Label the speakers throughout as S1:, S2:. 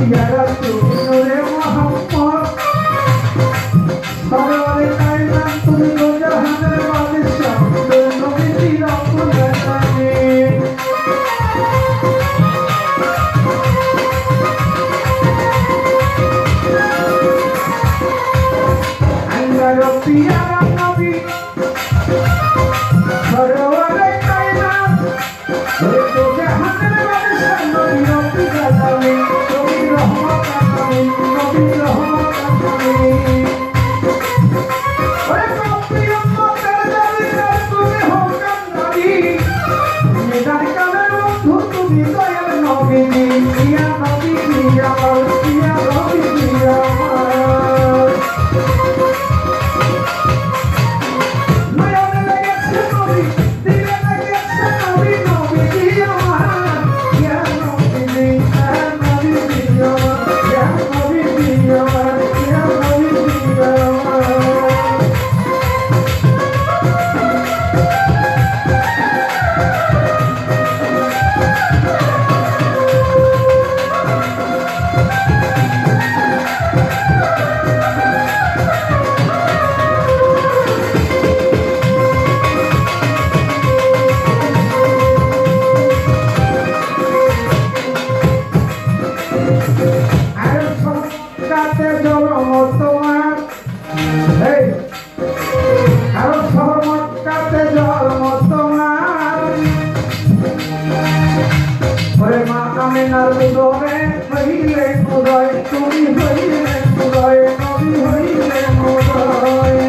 S1: ইয়া রাসূল নূরে মুহাম্মদ সরওয়ারে কায়নাত তুমি তো জাহানের বাদশা নবীজি রব্বুল আলামিন আল্লাহ রব্বি ইয়া নবী সরওয়ারে কায়নাত তুমি তো জাহানের বাদশা নবী রব্বুল আলামিন নবী রহমত আলামিন নবী রহমত আলামিন ওরে কপি উম্মতের জালিকার তুমি হকাম নবী নিদান কালের বন্ধু তুমি দয়াল নবীজি ইয়া নবীজি আমার ইয়া নবীজি আমার নয়নে লেগেছে নবী দিলে লেগেছে নবী নবীজি আমার ইয়া নবীজি আমার ইয়া নবীজি আমার ইয়া নবীজি আমার আর সবটাতে জন্ম তোমার এই আর সবটাতে জন্ম তোমার ওরে মা আমিনার উদরে হইলে উদয় তুমি হইলে উদয় নবী হইলে উদয়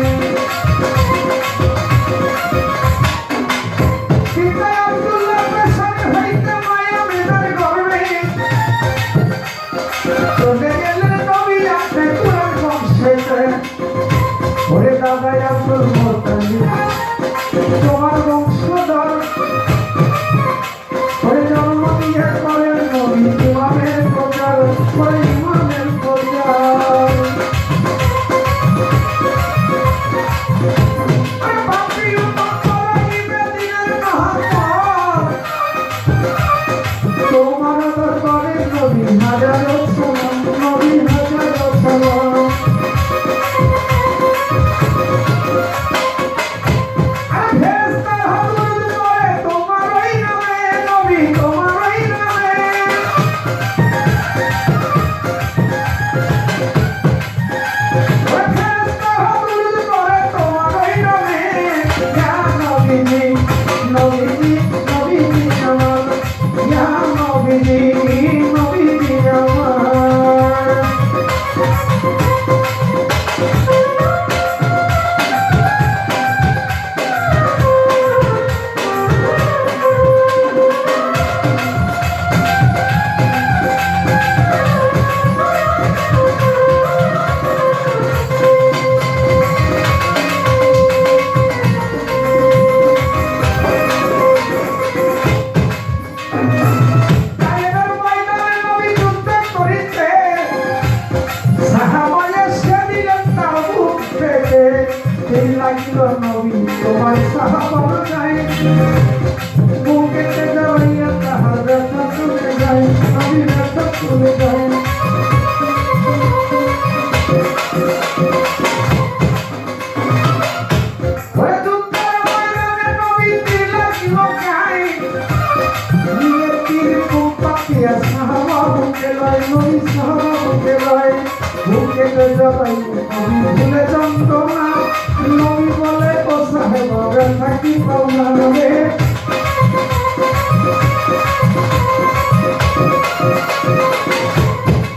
S1: সীতা আব্দুল্লাহ পেশানে হইতে মায়া আমিনার গর্ভে চলে গেলেন নবী আপনি কুরআন বংশেতে ওরে দাদা আব্দুল মুত্তালিব তোমার বংশধর ওরে জন্ম দিয়ে করেন নবী ইমামের প্রচার ওরে ইমামের প্রচার ওরে বাপি উম্মত করাইবে দিনের মহাপর তোমার দরবারে নবী হাজারো সালাম নবী হাজারো সালাম আর ফেরেশতা হাজুর করে তোমার ওই নামে নবী তোমার ওই নামে ওরে ফেরেশতা হাজুর করে তোমার ওই নামে ইয়া নবীজি নবীজি নবীজি আমার ইয়া নবীজি নবীজি আমার তায়েবের ময়দানে নবী যুদ্ধ করিতে সাহাবায়ে এসে দিলেন তার বুক পেতে এই লাগিল নবী তোমার সাহাবার গায়ে বুকেতে জড়াইয়া তাহার ব্যথা চলে যায় নবী ব্যথা চলে যায় ওরে যুদ্ধের ময়দানে নবী তীর লাগিল গায়ে নিজের তীর বুক পাতিয়া সাহাবা বুকে লয় নবী সাহাবা বুকে লয় বুকেতে জড়াই নবী ভুলে যন্ত্রণা নবী বলে ও সাহেবা ব্যথা কি পাওনা রে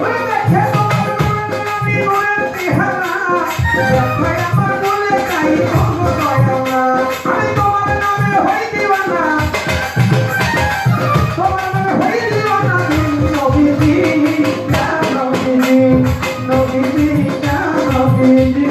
S1: ওরে দেখে তোমার নবী নূরের চেহারা ব্যথায় আমার বলে নাই কোনো দয়া না আমি তোমার নামে হই দিওয়ানা তোমার নামে হই দিওয়ানা নবীজি ইয়া নবীজি নবীজি ইয়া নবীজি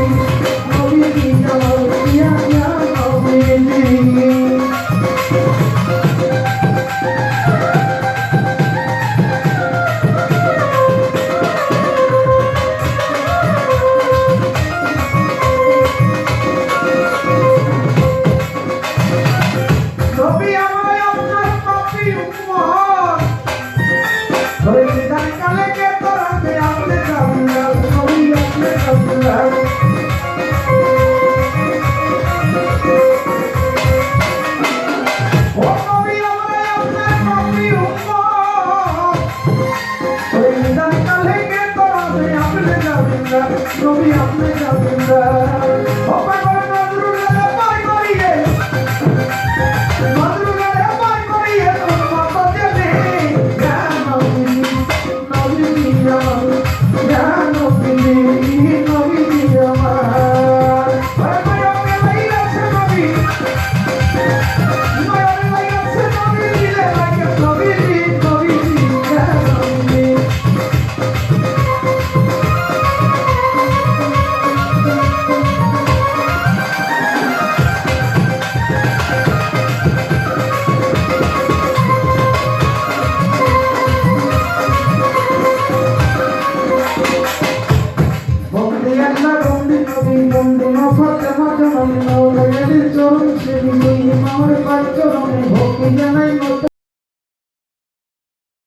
S1: তুমি